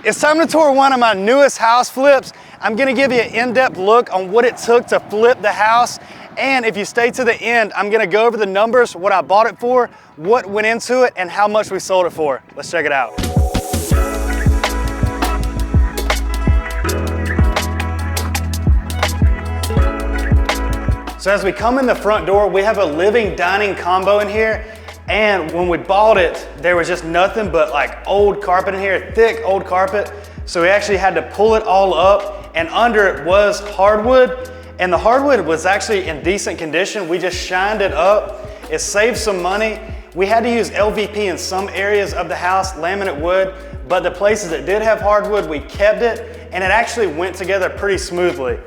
It's time to tour one of my newest house flips. I'm gonna give you an in-depth look on what it took to flip the house. And if you stay to the end, I'm gonna go over the numbers, what I bought it for, what went into it, and how much we sold it for. Let's check it out. So as we come in the front door, we have a living dining combo in here. And when we bought it, there was just nothing but like old carpet in here, thick old carpet. So we actually had to pull it all up, and under it was hardwood. And the hardwood was actually in decent condition. We just shined it up. It saved some money. We had to use LVP in some areas of the house, laminate wood, but the places that did have hardwood, we kept it, and it actually went together pretty smoothly.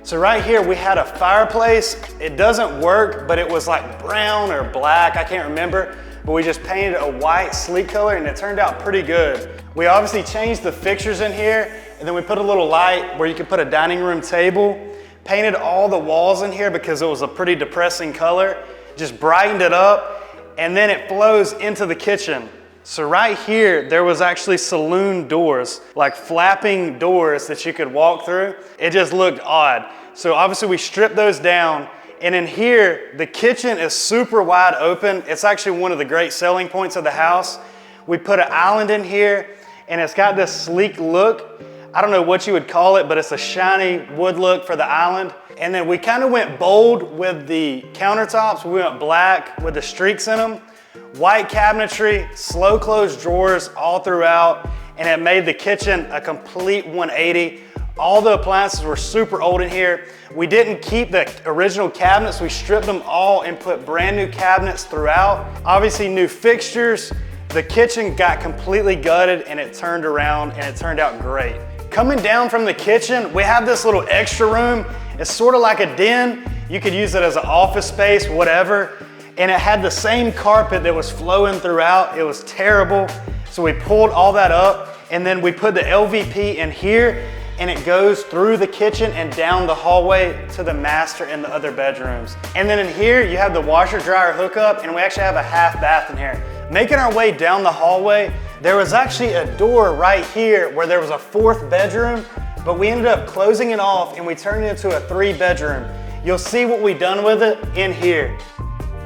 So right here we had a fireplace. It doesn't work, but it was like brown or black, I can't remember, but we just painted a white sleek color and it turned out pretty good. We obviously changed the fixtures in here, and then we put a little light where you could put a dining room table, painted all the walls in here because it was a pretty depressing color, just brightened it up, and then it flows into the kitchen. So right here, there was actually saloon doors, like flapping doors that you could walk through. It just looked odd. So obviously we stripped those down. And in here, the kitchen is super wide open. It's actually one of the great selling points of the house. We put an island in here, and it's got this sleek look. I don't know what you would call it, but it's a shiny wood look for the island. And then we kind of went bold with the countertops. We went black with the streaks in them. White cabinetry, slow close drawers all throughout, and it made the kitchen a complete 180. All the appliances were super old in here. We didn't keep the original cabinets. We stripped them all and put brand new cabinets throughout. Obviously new fixtures. The kitchen got completely gutted and it turned around and it turned out great. Coming down from the kitchen, we have this little extra room. It's sort of like a den. You could use it as an office space, whatever. And it had the same carpet that was flowing throughout. It was terrible. So we pulled all that up, and then we put the LVP in here, and it goes through the kitchen and down the hallway to the master and the other bedrooms. And then in here, you have the washer dryer hookup, and we actually have a half bath in here. Making our way down the hallway, there was actually a door right here where there was a fourth bedroom, but we ended up closing it off and we turned it into a 3-bedroom. You'll see what we done with it in here.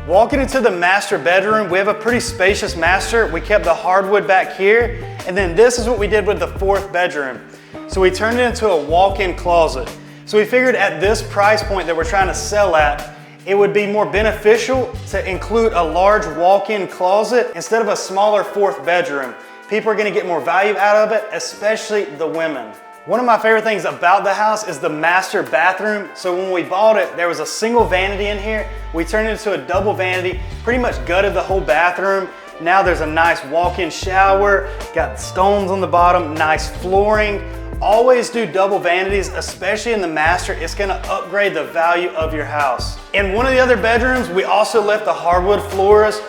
Walking into the master bedroom, we have a pretty spacious master. We kept the hardwood back here, and then this is what we did with the 4th bedroom. So we turned it into a walk-in closet. So we figured at this price point that we're trying to sell at, it would be more beneficial to include a large walk-in closet instead of a smaller 4th bedroom. People are gonna get more value out of it, especially the women. One of my favorite things about the house is the master bathroom. So when we bought it, there was a single vanity in here. We turned it into a double vanity, pretty much gutted the whole bathroom. Now there's a nice walk-in shower, got stones on the bottom, nice flooring. Always do double vanities, especially in the master. It's gonna upgrade the value of your house. In one of the other bedrooms, we also left the hardwood floors,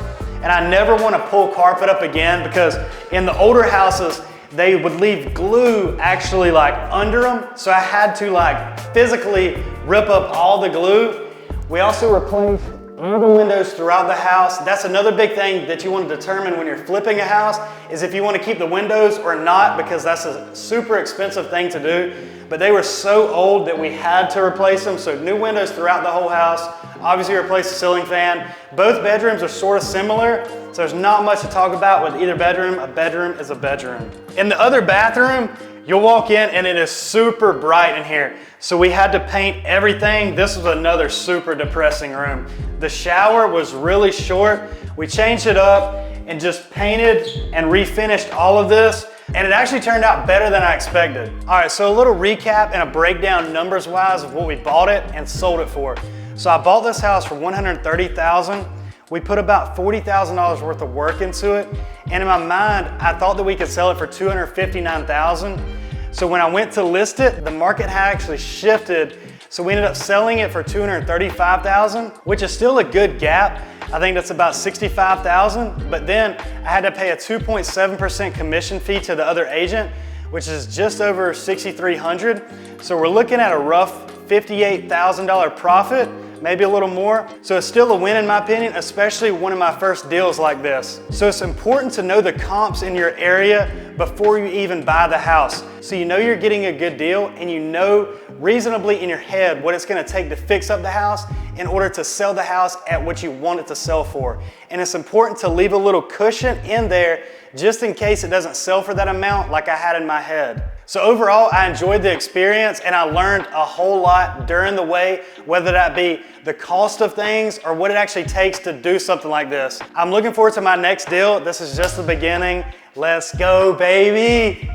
and I never wanna pull carpet up again because in the older houses, they would leave glue actually like under them. So I had to like physically rip up all the glue. We also replaced all the windows throughout the house. That's another big thing that you want to determine when you're flipping a house is if you want to keep the windows or not, because that's a super expensive thing to do. But they were so old that we had to replace them. So new windows throughout the whole house. Obviously replaced the ceiling fan. Both bedrooms are sort of similar, so there's not much to talk about with either bedroom. A bedroom is a bedroom. In the other bathroom, you'll walk in and it is super bright in here. So we had to paint everything. This was another super depressing room. The shower was really short. We changed it up and just painted and refinished all of this. And it actually turned out better than I expected. All right, so a little recap and a breakdown numbers-wise of what we bought it and sold it for. So I bought this house for $130,000. We put about $40,000 worth of work into it. And in my mind, I thought that we could sell it for $259,000. So when I went to list it, the market had actually shifted. So we ended up selling it for $235,000, which is still a good gap. I think that's about $65,000. But then I had to pay a 2.7% commission fee to the other agent, which is just over $6,300. So we're looking at a rough $58,000 profit, maybe a little more. So it's still a win in my opinion, especially one of my first deals like this. So it's important to know the comps in your area before you even buy the house. So you know you're getting a good deal, and you know reasonably in your head what it's gonna take to fix up the house in order to sell the house at what you want it to sell for. And it's important to leave a little cushion in there just in case it doesn't sell for that amount like I had in my head. So overall, I enjoyed the experience, and I learned a whole lot during the way, whether that be the cost of things or what it actually takes to do something like this. I'm looking forward to my next deal. This is just the beginning. Let's go, baby.